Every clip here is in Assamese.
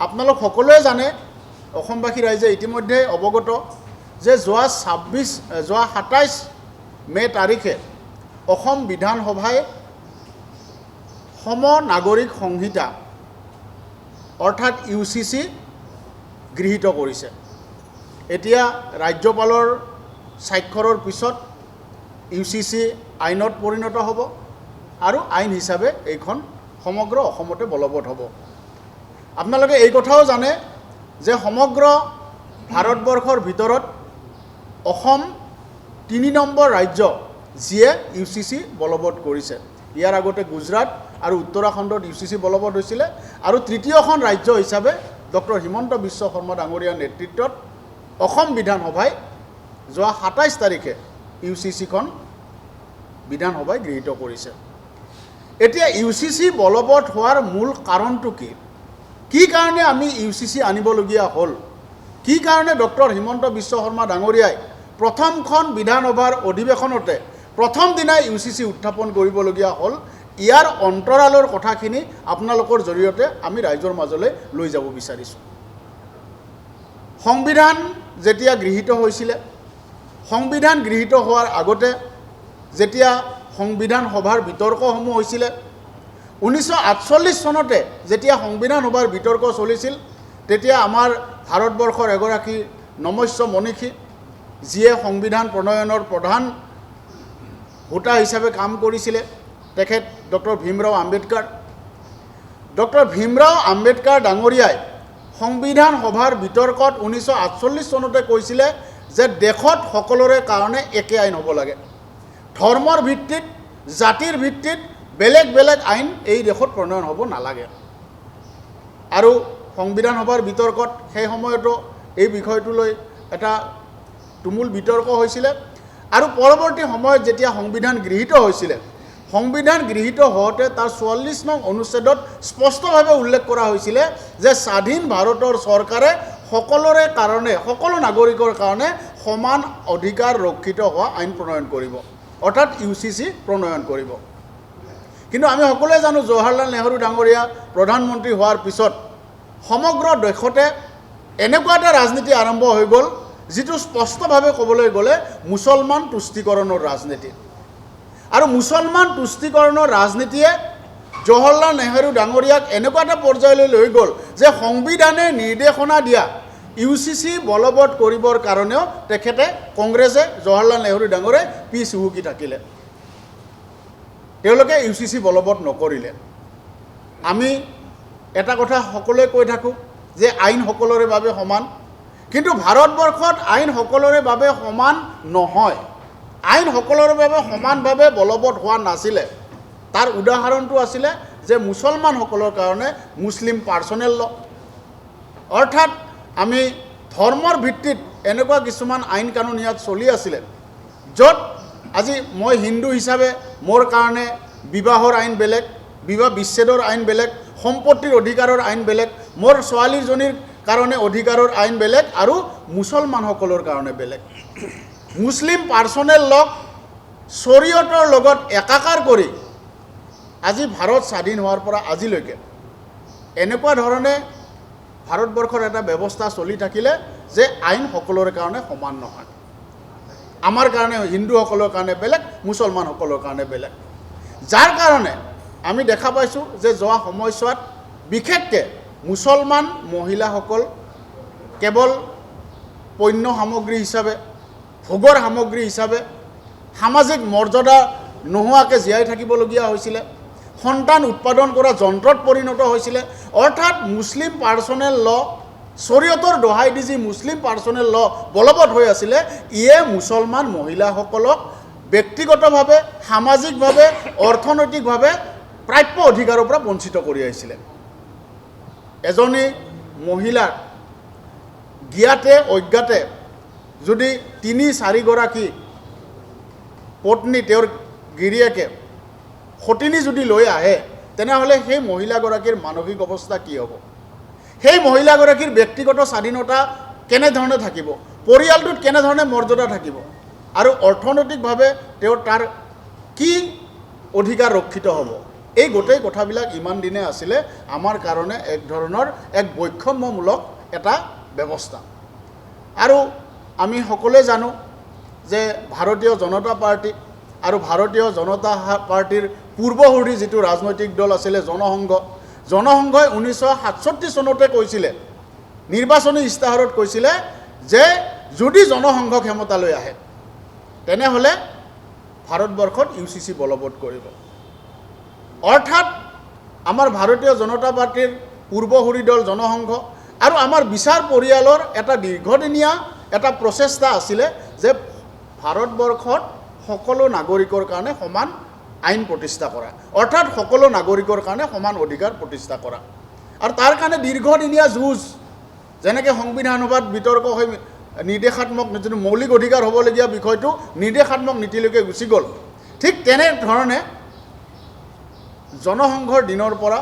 আপোনালোক সকলোৱে জানে, অসমবাসী ৰাইজে ইতিমধ্যে অৱগত যে যোৱা 27 মে' তাৰিখে অসম বিধানসভাই সম নাগৰিক সংহিতা অৰ্থাৎ UCC গৃহীত কৰিছে। এতিয়া ৰাজ্যপালৰ স্বাক্ষৰৰ পিছত UCC আইনত পৰিণত হ'ব আৰু আইন হিচাপে এইখন সমগ্ৰ অসমতে বলবৎ হ'ব। আপোনালোকে এই কথাও জানে যে সমগ্ৰ ভাৰতবৰ্ষৰ ভিতৰত অসম 3 নম্বৰ ৰাজ্য যিয়ে UCC বলবৎ কৰিছে। ইয়াৰ আগতে গুজৰাট আৰু উত্তৰাখণ্ডত UCC বলবৎ হৈছিলে আৰু তৃতীয়খন ৰাজ্য হিচাপে ডক্টৰ হিমন্ত বিশ্ব শৰ্মা ডাঙৰীয়াৰ নেতৃত্বত অসম বিধানসভাই যোৱা 27 তাৰিখে UCCখন বিধানসভাই গৃহীত কৰিছে। এতিয়া UCC বলবৎ হোৱাৰ মূল কাৰণটো কি কাৰণে আমি UCC আনিবলগীয়া হ'ল, কি কাৰণে ডক্টৰ হিমন্ত বিশ্ব শৰ্মা ডাঙৰীয়াই প্ৰথমখন বিধানসভাৰ অধিৱেশনতে প্ৰথম দিনাই UCC উত্থাপন কৰিবলগীয়া হ'ল, ইয়াৰ অন্তৰালৰ কথাখিনি আপোনালোকৰ জৰিয়তে আমি ৰাইজৰ মাজলৈ লৈ যাব বিচাৰিছোঁ। সংবিধান যেতিয়া গৃহীত হৈছিলে, সংবিধান গৃহীত হোৱাৰ আগতে যেতিয়া সংবিধান সভাৰ বিতৰ্কসমূহ হৈছিলে, 1948 চনতে যেতিয়া সংবিধান সভাৰ বিতৰ্ক চলিছিল, তেতিয়া আমাৰ ভাৰতবৰ্ষৰ এগৰাকী নমস্য মনীষী যিয়ে সংবিধান প্ৰণয়নৰ প্ৰধান হোতা হিচাপে কাম কৰিছিলে, তেখেত ডক্টৰ ভীমৰাও আম্বেদকাৰ। ডক্টৰ ভীমৰাও আম্বেদকাৰ ডাঙৰীয়াই সংবিধান সভাৰ বিতৰ্কত 1948 চনতে কৈছিলে যে দেশত সকলোৰে কাৰণে একে আইন হ'ব লাগে। ধৰ্মৰ ভিত্তিত, জাতিৰ ভিত্তিত বেলেগ বেলেগ আইন এই দেশত প্ৰণয়ন হ'ব নালাগে। আৰু সংবিধান সভাৰ বিতৰ্কত সেই সময়তো এই বিষয়টোলৈ এটা তুমুল বিতৰ্ক হৈছিলে আৰু পৰৱৰ্তী সময়ত যেতিয়া সংবিধান গৃহীত হৈছিলে, সংবিধান গৃহীত হওঁতে তাৰ 44 নং অনুচ্ছেদত স্পষ্টভাৱে উল্লেখ কৰা হৈছিলে যে স্বাধীন ভাৰতৰ চৰকাৰে সকলোৰে কাৰণে, সকলো নাগৰিকৰ কাৰণে সমান অধিকাৰ ৰক্ষিত হোৱা আইন প্ৰণয়ন কৰিব, অৰ্থাৎ UCC প্ৰণয়ন কৰিব। কিন্তু আমি সকলোৱে জানো জৱাহৰলাল নেহৰু ডাঙৰীয়া প্ৰধানমন্ত্ৰী হোৱাৰ পিছত সমগ্ৰ দেশতে এনেকুৱা এটা ৰাজনীতি আৰম্ভ হৈ গ'ল যিটো স্পষ্টভাৱে ক'বলৈ গ'লে মুছলমান তুষ্টিকৰণৰ ৰাজনীতি। আৰু মুছলমান তুষ্টিকৰণৰ ৰাজনীতিয়ে জৱাহৰলাল নেহৰু ডাঙৰীয়াক এনেকুৱা এটা পৰ্যায়লৈ লৈ গ'ল যে সংবিধানে নিৰ্দেশনা দিয়া UCC বলবৎ কৰিবৰ কাৰণেও তেখেতে কংগ্ৰেছে জৱাহৰলাল নেহৰু ডাঙৰীয়াই পিছ হুহুকি থাকিলে, তেওঁলোকে UCC বলবৎ নকৰিলে। আমি এটা কথা সকলোৱে কৈ থাকোঁ যে আইন সকলোৰে বাবে সমান, কিন্তু ভাৰতবৰ্ষত আইন সকলোৰে বাবে সমান নহয়, আইন সকলোৰে বাবে সমানভাৱে বলবৎ হোৱা নাছিলে। তাৰ উদাহৰণটো আছিলে যে মুছলমানসকলৰ কাৰণে মুছলিম পাৰ্চনেল ল, অৰ্থাৎ আমি ধৰ্মৰ ভিত্তিত এনেকুৱা কিছুমান আইন কানুন ইয়াত চলি আছিলে য'ত আজি মই হিন্দু হিচাপে মোৰ কাৰণে বিবাহৰ আইন বেলেগ, বিবাহ বিচ্ছেদৰ আইন বেলেগ, সম্পত্তিৰ অধিকাৰৰ আইন বেলেগ, মোৰ ছোৱালীজনীৰ কাৰণে অধিকাৰৰ আইন বেলেগ আৰু মুছলমানসকলৰ কাৰণে বেলেগ। মুছলিম পাৰ্চনেল লক শৰীয়তৰ লগত একাকাৰ কৰি আজি ভাৰত স্বাধীন হোৱাৰ পৰা আজিলৈকে এনেকুৱা ধৰণে ভাৰতবৰ্ষৰ এটা ব্যৱস্থা চলি থাকিলে যে আইন সকলোৰে কাৰণে সমান নহয়। আমাৰ কাৰণে হিন্দুসকলৰ কাৰণে বেলেগ, মুছলমানসকলৰ কাৰণে বেলেগ, যাৰ কাৰণে আমি দেখা পাইছোঁ যে যোৱা সময়ছোৱাত বিশেষকৈ মুছলমান মহিলাসকল কেৱল পণ্য সামগ্ৰী হিচাপে, ভোগৰ সামগ্ৰী হিচাপে সামাজিক মৰ্যাদা নোহোৱাকৈ জীয়াই থাকিবলগীয়া হৈছিলে, সন্তান উৎপাদন কৰা যন্ত্ৰত পৰিণত হৈছিলে। অৰ্থাৎ মুছলিম পাৰ্চনেল ল, শৰীয়তৰ দোহাই দি যি মুছলিম পাৰ্চনেল ল বলবৎ হৈ আছিলে, ইয়ে মুছলমান মহিলাসকলক ব্যক্তিগতভাৱে, সামাজিকভাৱে, অৰ্থনৈতিকভাৱে প্ৰাপ্য অধিকাৰৰ পৰা বঞ্চিত কৰি আহিছিলে। এজনী মহিলাৰ জ্ঞাতে অজ্ঞাতে যদি 3-4 গৰাকী পত্নী, তেওঁৰ গিৰিয়েকে সতিনী যদি লৈ আহে, তেনেহ'লে সেই মহিলাগৰাকীৰ মানসিক অৱস্থা কি হ'ব? সেই মহিলাগৰাকীৰ ব্যক্তিগত স্বাধীনতা কেনেধৰণে থাকিব? পৰিয়ালটোত কেনেধৰণে মৰ্যাদা থাকিব? আৰু অৰ্থনৈতিকভাৱে তেওঁৰ তাৰ কি অধিকাৰ ৰক্ষিত হ'ব? এই গোটেই কথাবিলাক ইমান দিনে আছিলে আমাৰ কাৰণে এক ধৰণৰ এক বৈষম্যমূলক এটা ব্যৱস্থা। আৰু আমি সকলোৱে জানো যে ভাৰতীয় জনতা পাৰ্টি আৰু ভাৰতীয় জনতা পাৰ্টিৰ পূৰ্বসূৰী যিটো ৰাজনৈতিক দল আছিলে জনসংঘই 1967 চনতে কৈছিলে, নিৰ্বাচনী ইস্তাহাৰত কৈছিলে যে যদি জনসংঘ ক্ষমতালৈ আহে তেনেহ'লে ভাৰতবৰ্ষত UCC বলবৎ কৰিব। অৰ্থাৎ আমাৰ ভাৰতীয় জনতা পাৰ্টিৰ পূৰ্বসূৰী দল জনসংঘ আৰু আমাৰ বিচাৰ পৰিয়ালৰ এটা দীৰ্ঘদিনীয়া এটা প্ৰচেষ্টা আছিলে যে ভাৰতবৰ্ষত সকলো নাগৰিকৰ কাৰণে সমান আইন প্ৰতিষ্ঠা কৰা, অৰ্থাৎ সকলো নাগৰিকৰ কাৰণে সমান অধিকাৰ প্ৰতিষ্ঠা কৰা। আৰু তাৰ কাৰণে দীৰ্ঘদিনীয়া যুঁজ, যেনেকৈ সংবিধান সভাত বিতৰ্ক হৈ নিৰ্দেশাত্মক যিটো মৌলিক অধিকাৰ হ'বলগীয়া বিষয়টো নিৰ্দেশাত্মক নীতিলৈকে গুচি গ'ল, ঠিক তেনেধৰণে জনসংঘৰ দিনৰ পৰা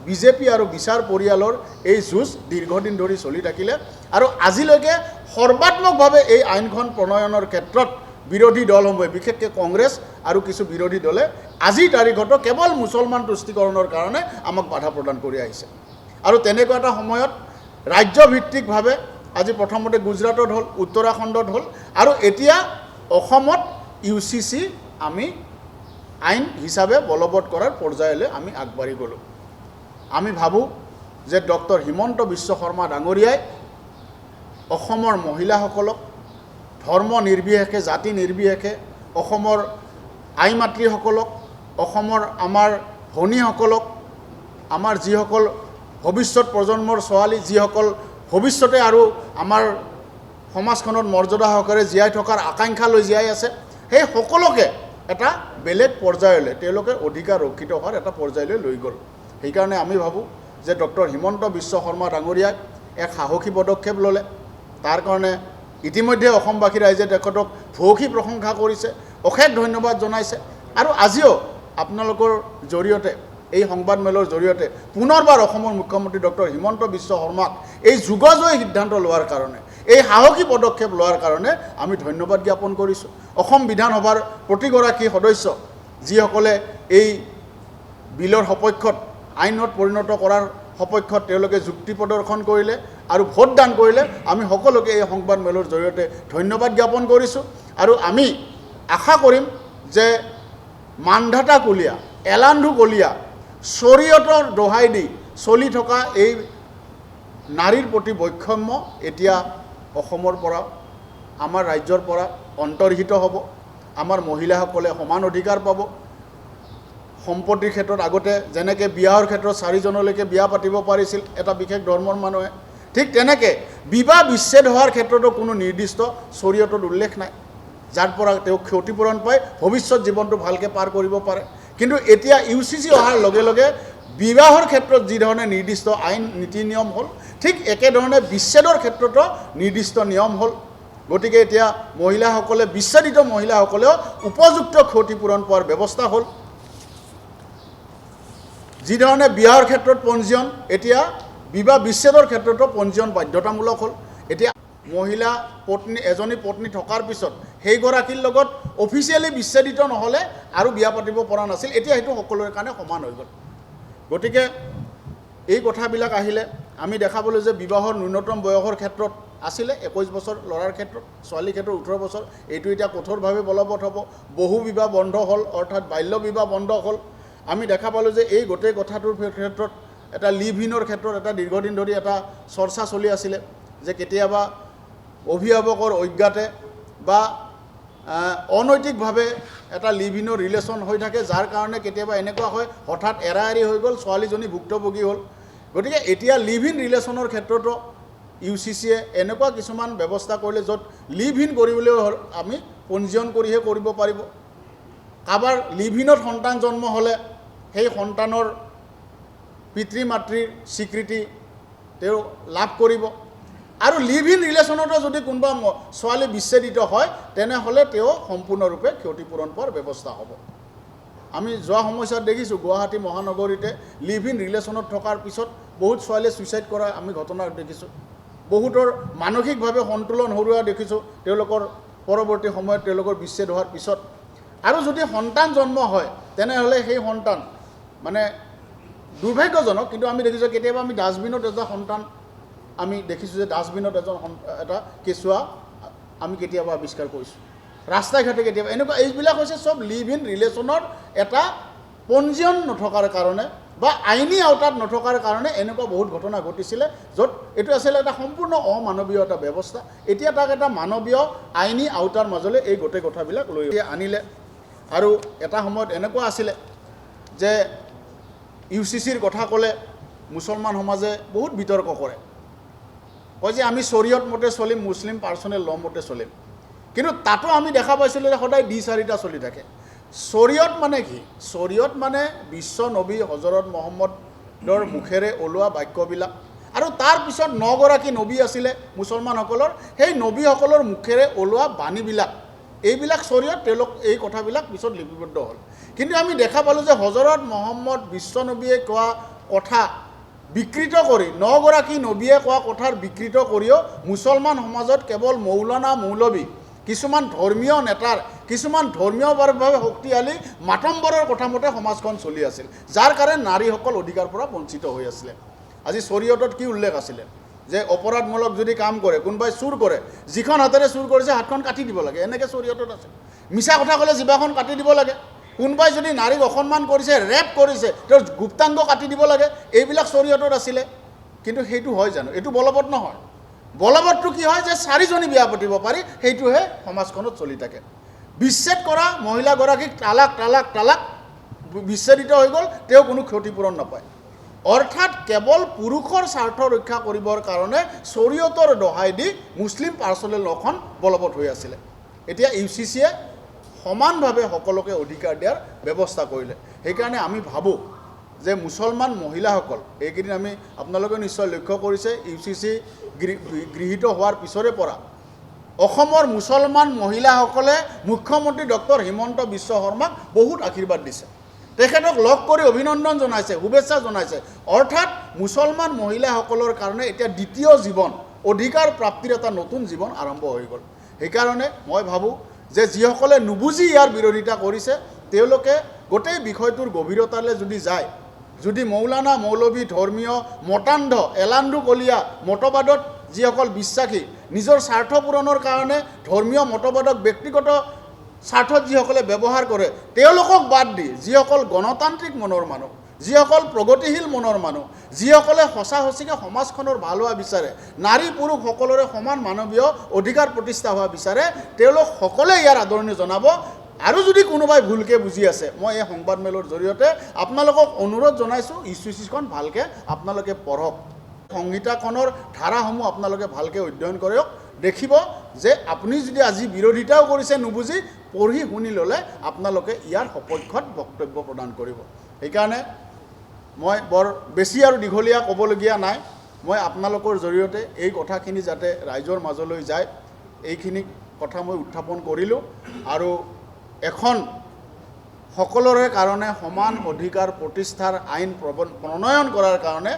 বিজেপি আৰু বিচাৰ পৰিয়ালৰ এই যুঁজ দীৰ্ঘদিন ধৰি চলি থাকিলে আৰু আজিলৈকে সৰ্বাত্মকভাৱে এই আইনখন প্ৰণয়নৰ ক্ষেত্ৰত বিৰোধী দলসমূহে, বিশেষকৈ কংগ্ৰেছ আৰু কিছু বিৰোধী দলে আজিৰ তাৰিখতো কেৱল মুছলমান তুষ্টিকৰণৰ কাৰণে আমাক বাধা প্ৰদান কৰি আহিছে। আৰু তেনেকুৱা এটা সময়ত ৰাজ্যভিত্তিকভাৱে আজি প্ৰথমতে গুজৰাটত হ'ল, উত্তৰাখণ্ডত হ'ল আৰু এতিয়া অসমত UCC আমি আইন হিচাপে বলবৎ কৰাৰ পৰ্যায়লৈ আমি আগবাঢ়ি গ'লোঁ। আমি ভাবোঁ যে ডক্টৰ হিমন্ত বিশ্ব শৰ্মা ডাঙৰীয়াই অসমৰ মহিলাসকলক ধৰ্ম নিৰ্বিশেষে, জাতি নিৰ্বিশেষে, অসমৰ আই মাতৃসকলক, অসমৰ আমাৰ ভনীসকলক, আমাৰ যিসকল ভৱিষ্যত প্ৰজন্মৰ ছোৱালী, যিসকল ভৱিষ্যতে আৰু আমাৰ সমাজখনত মৰ্যাদা সহকাৰে জীয়াই থকাৰ আকাংক্ষা লৈ জীয়াই আছে, সেই সকলোকে এটা বেলেগ পৰ্যায়লৈ তেওঁলোকে অধিকাৰ ৰক্ষিত হোৱাৰ এটা পৰ্যায়লৈ লৈ গ'ল। সেইকাৰণে আমি ভাবোঁ যে ডক্টৰ হিমন্ত বিশ্ব শৰ্মা ডাঙৰীয়াই এক সাহসী পদক্ষেপ ল'লে। তাৰ কাৰণে ইতিমধ্যে অসমবাসী ৰাইজে তেখেতক ভূয়সী প্ৰশংসা কৰিছে, অশেষ ধন্যবাদ জনাইছে। আৰু আজিও আপোনালোকৰ জৰিয়তে, এই সংবাদমেলৰ জৰিয়তে পুনৰবাৰ অসমৰ মুখ্যমন্ত্ৰী ডক্টৰ হিমন্ত বিশ্ব শৰ্মাক এই যুগজয়ী সিদ্ধান্ত লোৱাৰ কাৰণে, এই সাহসী পদক্ষেপ লোৱাৰ কাৰণে আমি ধন্যবাদ জ্ঞাপন কৰিছোঁ। অসম বিধানসভাৰ প্ৰতিগৰাকী সদস্য যিসকলে এই বিলৰ সপক্ষত, আইনত পৰিণত কৰাৰ সপক্ষত তেওঁলোকে যুক্তি প্ৰদৰ্শন কৰিলে আৰু ভোটদান কৰিলে, আমি সকলোকে এই সংবাদমেলৰ জৰিয়তে ধন্যবাদ জ্ঞাপন কৰিছোঁ। আৰু আমি আশা কৰিম যে মানধাতা কলীয়া, এলান্ধু কলীয়া, শৰীয়তৰ দোহাই দি চলি থকা এই নাৰীৰ প্ৰতি বৈষম্য এতিয়া অসমৰ পৰা, আমাৰ ৰাজ্যৰ পৰা অন্তৰ্হিত হ'ব। আমাৰ মহিলাসকলে সমান অধিকাৰ পাব। সম্পত্তিৰ ক্ষেত্ৰত আগতে যেনেকৈ বিয়াৰ ক্ষেত্ৰত 4জনলৈকে বিয়া পাতিব পাৰিছিল এটা বিশেষ ধৰ্মৰ মানুহে, ঠিক তেনেকৈ বিবাহ বিচ্ছেদ হোৱাৰ ক্ষেত্ৰতো কোনো নিৰ্দিষ্ট শৰীয়তত উল্লেখ নাই, যাৰ পৰা তেওঁ ক্ষতিপূৰণ পাই ভৱিষ্যত জীৱনটো ভালকৈ পাৰ কৰিব পাৰে। কিন্তু এতিয়া UCC অহাৰ লগে লগে বিবাহৰ ক্ষেত্ৰত যি ধৰণে নিৰ্দিষ্ট আইন নীতি নিয়ম হ'ল, ঠিক একেধৰণে বিচ্ছেদৰ ক্ষেত্ৰতো নিৰ্দিষ্ট নিয়ম হ'ল। গতিকে এতিয়া মহিলাসকলে, বিচ্ছেদিত মহিলাসকলেও উপযুক্ত ক্ষতিপূৰণ পোৱাৰ ব্যৱস্থা হ'ল। যি ধৰণে বিয়াৰ ক্ষেত্ৰত পঞ্জীয়ন, এতিয়া বিবাহ বিচ্ছেদৰ ক্ষেত্ৰতো পঞ্জীয়ন বাধ্যতামূলক হ'ল। এতিয়া মহিলা পত্নী, এজনী পত্নী থকাৰ পিছত সেইগৰাকীৰ লগত অফিচিয়েলি বিচ্ছেদিত নহ'লে আৰু বিয়া পাতিব পৰা নাছিল, এতিয়া সেইটো সকলোৰে কাৰণে সমান হৈ গ'ল। গতিকে এই কথাবিলাক আহিলে আমি দেখা পালোঁ যে বিবাহৰ ন্যূনতম বয়সৰ ক্ষেত্ৰত আছিলে 21 বছৰ ল'ৰাৰ ক্ষেত্ৰত, ছোৱালীৰ ক্ষেত্ৰত 18 বছৰ, এইটো এতিয়া কঠোৰভাৱে বলবৎ হ'ব। বহু বিবাহ বন্ধ হ'ল, অৰ্থাৎ বাল্য বিবাহ বন্ধ হ'ল। আমি দেখা পালোঁ যে এই গোটেই কথাটোৰ ক্ষেত্ৰত এটা লিভ ইনৰ ক্ষেত্ৰত এটা দীৰ্ঘদিন ধৰি এটা চৰ্চা চলি আছিলে যে কেতিয়াবা অভিভাৱকৰ অজ্ঞাতে বা অনৈতিকভাৱে এটা লিভ ইনৰ ৰিলেশ্যন হৈ থাকে, যাৰ কাৰণে কেতিয়াবা এনেকুৱা হয় হঠাৎ এৰা এৰি হৈ গ'ল, ছোৱালীজনী ভুক্তভোগী হ'ল। গতিকে এতিয়া লিভ ইন ৰিলেশ্যনৰ ক্ষেত্ৰতো UCCয়ে এনেকুৱা কিছুমান ব্যৱস্থা কৰিলে য'ত লিভ ইন কৰিবলৈ আমি পঞ্জীয়ন কৰিহে কৰিব পাৰিব। কাৰোবাৰ লিভ ইনত সন্তান জন্ম হ'লে সেই সন্তানৰ পিতৃ মাতৃৰ স্বীকৃতি তেওঁ লাভ কৰিব। আৰু লিভ ইন ৰিলেশ্যনতো যদি কোনোবা ছোৱালী বিচ্ছেদিত হয় তেনেহ'লে তেওঁ সম্পূৰ্ণৰূপে ক্ষতিপূৰণ পোৱাৰ ব্যৱস্থা হ'ব। আমি যোৱা সময়ছোৱাত দেখিছোঁ গুৱাহাটী মহানগৰীতে লিভ ইন ৰিলেশ্যনত থকাৰ পিছত বহুত ছোৱালীয়ে ছুইচাইড কৰা আমি ঘটনা দেখিছোঁ। বহুতৰ মানসিকভাৱে সন্তুলন হেৰুওৱা দেখিছোঁ তেওঁলোকৰ পৰৱৰ্তী সময়ত তেওঁলোকৰ বিচ্ছেদ হোৱাৰ পিছত। আৰু যদি সন্তান জন্ম হয় তেনেহ'লে সেই সন্তান মানে দুৰ্ভাগ্যজনক, কিন্তু আমি দেখিছোঁ কেতিয়াবা আমি ডাষ্টবিনত এটা সন্তান আমি দেখিছোঁ যে ডাষ্টবিনত এটা কেঁচুৱা আমি কেতিয়াবা আৱিষ্কাৰ কৰিছোঁ, ৰাস্তাই ঘাটে কেতিয়াবা এনেকুৱা। এইবিলাক হৈছে চব লিভ ইন ৰিলেশ্যনৰ এটা পঞ্জীয়ন নথকাৰ কাৰণে বা আইনী আওতাত নথকাৰ কাৰণে এনেকুৱা বহুত ঘটনা ঘটিছিলে, য'ত এইটো আছিলে এটা সম্পূৰ্ণ অমানৱীয় এটা ব্যৱস্থা। এতিয়া তাক এটা মানৱীয় আইনী আওতাৰ মাজলৈ এই গোটেই কথাবিলাক লৈ আনিলে। আৰু এটা সময়ত এনেকুৱা আছিলে যে UCCৰ কথা ক'লে মুছলমান সমাজে বহুত বিতৰ্ক কৰে, কয় যে আমি শৰীয়ত মতে চলিম, মুছলিম পাৰ্চনেল ল মতে চলিম। কিন্তু তাতো আমি দেখা পাইছিলোঁ যে সদায় D4টা চলি থাকে। শৰীয়ত মানে কি? শৰীয়ত মানে বিশ্ব নবী হজৰত মহম্মদৰ মুখেৰে ওলোৱা বাক্যবিলাক, আৰু তাৰ পিছত 9 গৰাকী নবী আছিলে মুছলমানসকলৰ, সেই নবীসকলৰ মুখেৰে ওলোৱা বাণীবিলাক, এইবিলাক শৰীয়ত, তেওঁলোক এই কথাবিলাক পিছত লিপিবদ্ধ হ'ল। কিন্তু আমি দেখা পালোঁ যে হজৰত মহম্মদ বিশ্ব নবীয়ে কোৱা কথা বিকৃত কৰি, 9 গৰাকী নবীয়ে কোৱা কথাৰ বিকৃত কৰিও মুছলমান সমাজত কেৱল মৌলানা মৌলবী, কিছুমান ধৰ্মীয় নেতাৰ, কিছুমান ধৰ্মীয়ভাৱে শক্তিশালী মাতম্বৰৰ কথা মতে সমাজখন চলি আছিল, যাৰ কাৰণে নাৰীসকল অধিকাৰ পৰা বঞ্চিত হৈ আছিলে। আজি শৰীয়তত কি উল্লেখ আছিলে যে অপৰাধমূলক যদি কাম কৰে, কোনোবাই চুৰ কৰে, যিখন হাতেৰে চুৰ কৰিছে হাতখন কাটি দিব লাগে, এনেকৈ শৰীয়তত আছে। মিছা কথা ক'লে জিভাখন কাটি দিব লাগে, কোনোবাই যদি নাৰীক অসন্মান কৰিছে, ৰেপ কৰিছে, তেওঁৰ গুপ্তাংগ কাটি দিব লাগে, এইবিলাক শৰীয়তত আছিলে। কিন্তু সেইটো হয় জানো? এইটো বলবৎ নহয়। বলবৎটো কি হয় যে 4জনী বিয়া পাতিব পাৰি, সেইটোহে সমাজখনত চলি থাকে। বিচ্ছেদ কৰা মহিলাগৰাকীক তালাক তালাক তালাক বিচ্ছেদিত হৈ গ'ল, তেওঁ কোনো ক্ষতিপূৰণ নাপায়। অৰ্থাৎ কেৱল পুৰুষৰ স্বাৰ্থ ৰক্ষা কৰিবৰ কাৰণে শৰীয়তৰ দহাই দি মুছলিম পাৰ্চনেল লখন বলবৎ হৈ আছিলে। এতিয়া UCCয়ে সমানভাৱে সকলোকে অধিকাৰ দিয়াৰ ব্যৱস্থা কৰিলে। সেইকাৰণে আমি ভাবোঁ যে মুছলমান মহিলাসকল, এইকেইদিন আমি আপোনালোকে নিশ্চয় লক্ষ্য কৰিছে, UCC গৃহীত হোৱাৰ পিছৰে পৰা অসমৰ মুছলমান মহিলাসকলে মুখ্যমন্ত্ৰী ডক্টৰ হিমন্ত বিশ্ব শৰ্মাক বহুত আশীৰ্বাদ দিছে, তেখেতক লগ কৰি অভিনন্দন জনাইছে, শুভেচ্ছা জনাইছে। অৰ্থাৎ মুছলমান মহিলাসকলৰ কাৰণে এতিয়া দ্বিতীয় জীৱন, অধিকাৰ প্ৰাপ্তিৰ এটা নতুন জীৱন আৰম্ভ হৈ গ'ল। সেইকাৰণে মই ভাবোঁ যে যিসকলে নুবুজি ইয়াৰ বিৰোধিতা কৰিছে, তেওঁলোকে গোটেই বিষয়টোৰ গভীৰতালৈ যদি যায়, যদি মৌলানা মৌলবী, ধৰ্মীয় মতান্ধ, এলান্ধু কলীয়া মতবাদত যিসকল বিশ্বাসী, নিজৰ স্বাৰ্থ পূৰণৰ কাৰণে ধৰ্মীয় মতবাদক ব্যক্তিগত স্বাৰ্থত যিসকলে ব্যৱহাৰ কৰে, তেওঁলোকক বাদ দি যিসকল গণতান্ত্ৰিক মনৰ মানুহ, যিসকল প্ৰগতিশীল মনৰ মানুহ, যিসকলে সঁচা সঁচিকৈ সমাজখনৰ ভাল হোৱা বিচাৰে, নাৰী পুৰুষ সকলোৰে সমান মানৱীয় অধিকাৰ প্ৰতিষ্ঠা হোৱা বিচাৰে, তেওঁলোক সকলোৱে ইয়াৰ আদৰণি জনাব। আৰু যদি কোনোবাই ভুলকৈ বুজি আছে, মই এই সংবাদমেলৰ জৰিয়তে আপোনালোকক অনুৰোধ জনাইছোঁ, UCCখন ভালকৈ আপোনালোকে পঢ়ক, সংহিতাখনৰ ধাৰাসমূহ আপোনালোকে ভালকৈ অধ্যয়ন কৰক। দেখিব যে আপুনি যদি আজি বিৰোধিতাও কৰিছে নুবুজি, পঢ়ি শুনি ল'লে আপোনালোকে ইয়াৰ সপক্ষত বক্তব্য প্ৰদান কৰিব। সেইকাৰণে মই বৰ বেছি আৰু দীঘলীয়া ক'বলগীয়া নাই, মই আপোনালোকৰ জৰিয়তে এই কথাখিনি যাতে ৰাইজৰ মাজলৈ যায়, এইখিনি কথা মই উত্থাপন কৰিলোঁ। আৰু এখন সকলোৰে কাৰণে সমান অধিকাৰ প্ৰতিষ্ঠাৰ আইন প্ৰণয়ন কৰাৰ কাৰণে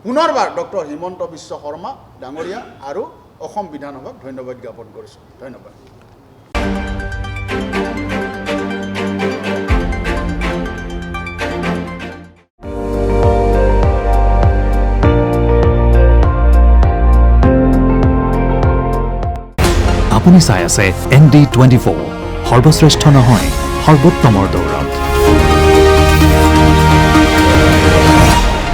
পুনৰবাৰ ডক্টৰ হিমন্ত বিশ্ব শৰ্মা ডাঙৰীয়া আৰু অসম বিধানসভাক ধন্যবাদ জ্ঞাপন কৰিছোঁ। ধন্যবাদ। আপুনি চাই আছে ND24, সৰ্বশ্ৰেষ্ঠ নহয়, সৰ্বোত্তমৰ দৌৰত।